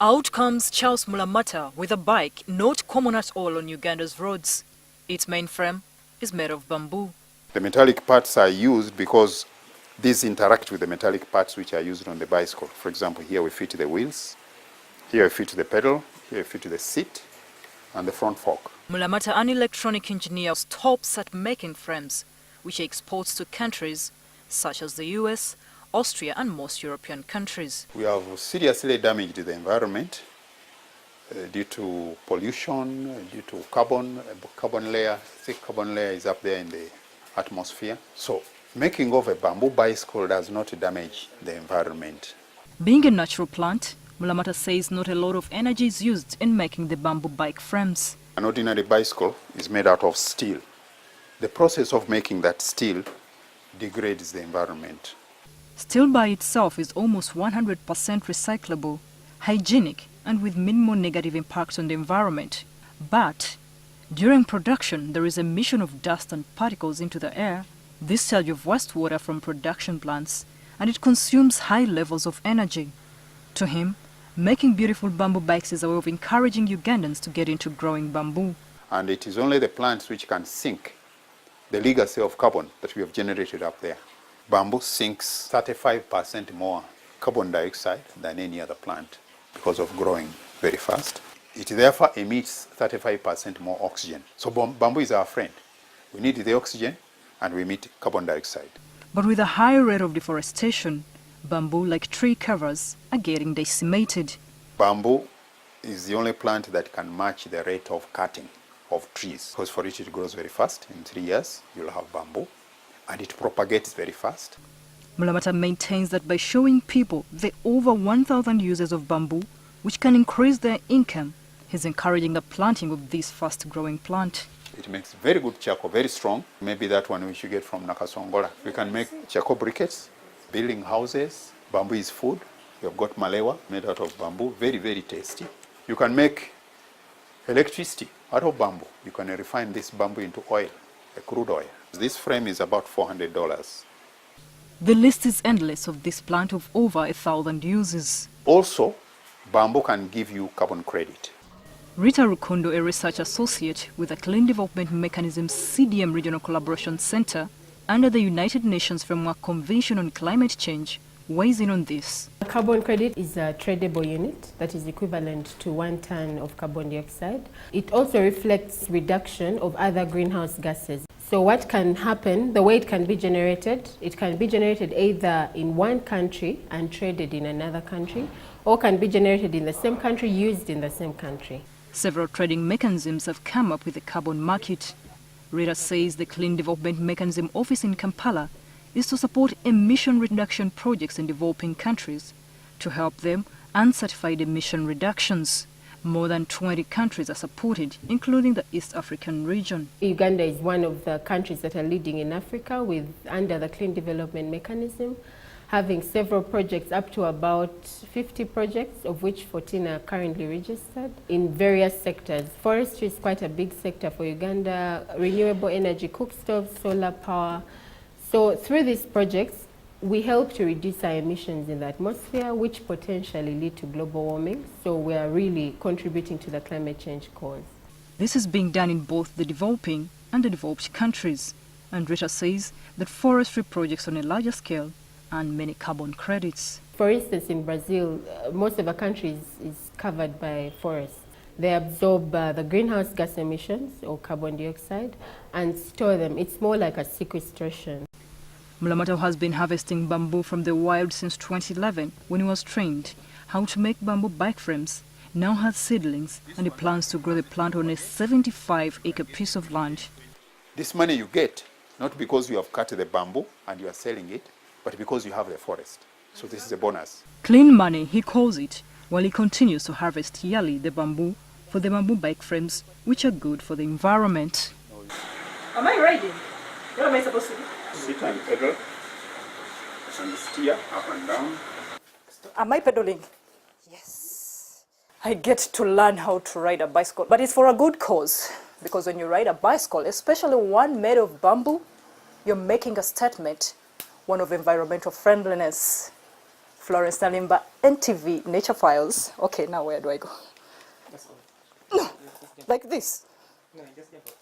Out comes Charles Mulamata with a bike not common at all on Uganda's roads. Its main frame is made of bamboo. The metallic parts are used because these interact with the metallic parts which are used on the bicycle. For example, here we fit the wheels, here we fit the pedal, here we fit the seat, and the front fork. Mulamata, an electronic engineer, stops at making frames, which he exports to countries such as the US, Austria, and most European countries. We have seriously damaged the environment due to pollution, due to carbon layer. Thick carbon layer is up there in the atmosphere. So making of a bamboo bicycle does not damage the environment. Being a natural plant, Mulamata says not a lot of energy is used in making the bamboo bike frames. An ordinary bicycle is made out of steel. The process of making that steel degrades the environment. Steel by itself is almost 100% recyclable, hygienic, and with minimal negative impacts on the environment. But during production, there is emission of dust and particles into the air, discharge of wastewater from production plants, and it consumes high levels of energy. To him, making beautiful bamboo bikes is a way of encouraging Ugandans to get into growing bamboo. And it is only the plants which can sink the legacy of carbon that we have generated up there. Bamboo sinks 35% more carbon dioxide than any other plant because of growing very fast. It therefore emits 35% more oxygen. So bamboo is our friend. We need the oxygen and we emit carbon dioxide. But with a high rate of deforestation, bamboo, like tree covers, are getting decimated. Bamboo is the only plant that can match the rate of cutting of trees. Because for it grows very fast. In 3 years, you'll have bamboo. And it propagates very fast. Mulamata maintains that by showing people the over 1,000 uses of bamboo, which can increase their income, he's encouraging the planting of this fast-growing plant. It makes very good charcoal, very strong. Maybe that one we should get from Nakasongola. We can make charcoal briquettes, building houses. Bamboo is food. We have got malewa made out of bamboo, very, very tasty. You can make electricity out of bamboo. You can refine this bamboo into oil, a crude oil. This frame is about $400. The list is endless of this plant of over 1,000 uses. Also, bamboo can give you carbon credit. Rita Rukundo, a research associate with the Clean Development Mechanism CDM Regional Collaboration Center under the United Nations Framework Convention on Climate Change, weighs in on this. A carbon credit is a tradable unit that is equivalent to 1 ton of carbon dioxide. It also reflects reduction of other greenhouse gases. So what can happen, the way it can be generated either in one country and traded in another country, or can be generated in the same country, used in the same country. Several trading mechanisms have come up with the carbon market. Rita says the Clean Development Mechanism office in Kampala is to support emission reduction projects in developing countries to help them uncertified emission reductions. More than 20 countries are supported, including the East African region. Uganda is one of the countries that are leading in Africa under the Clean Development Mechanism, having several projects, up to about 50 projects, of which 14 are currently registered in various sectors. Forestry is quite a big sector for Uganda, renewable energy, cookstoves, solar power. So through these projects, we help to reduce our emissions in the atmosphere, which potentially lead to global warming. So we are really contributing to the climate change cause. This is being done in both the developing and the developed countries. And Rita says that forestry projects on a larger scale earn many carbon credits. For instance, in Brazil, most of the country is covered by forests. They absorb the greenhouse gas emissions or carbon dioxide and store them. It's more like a sequestration. Mulamata has been harvesting bamboo from the wild since 2011 when he was trained how to make bamboo bike frames. Now has seedlings and he plans to grow the plant on a 75-acre piece of land. This money you get, not because you have cut the bamboo and you are selling it, but because you have the forest. So this is a bonus. Clean money, he calls it, while he continues to harvest yearly the bamboo for the bamboo bike frames, which are good for the environment. Am I riding? What am I supposed to do? Sit and pedal and steer up and down. Am I pedaling? Yes. I get to learn how to ride a bicycle, but it's for a good cause. Because when you ride a bicycle, especially one made of bamboo, you're making a statement, one of environmental friendliness. Florence Nalimba, NTV, Nature Files. Okay, now where do I go? That's all. No, like this. No, just get it.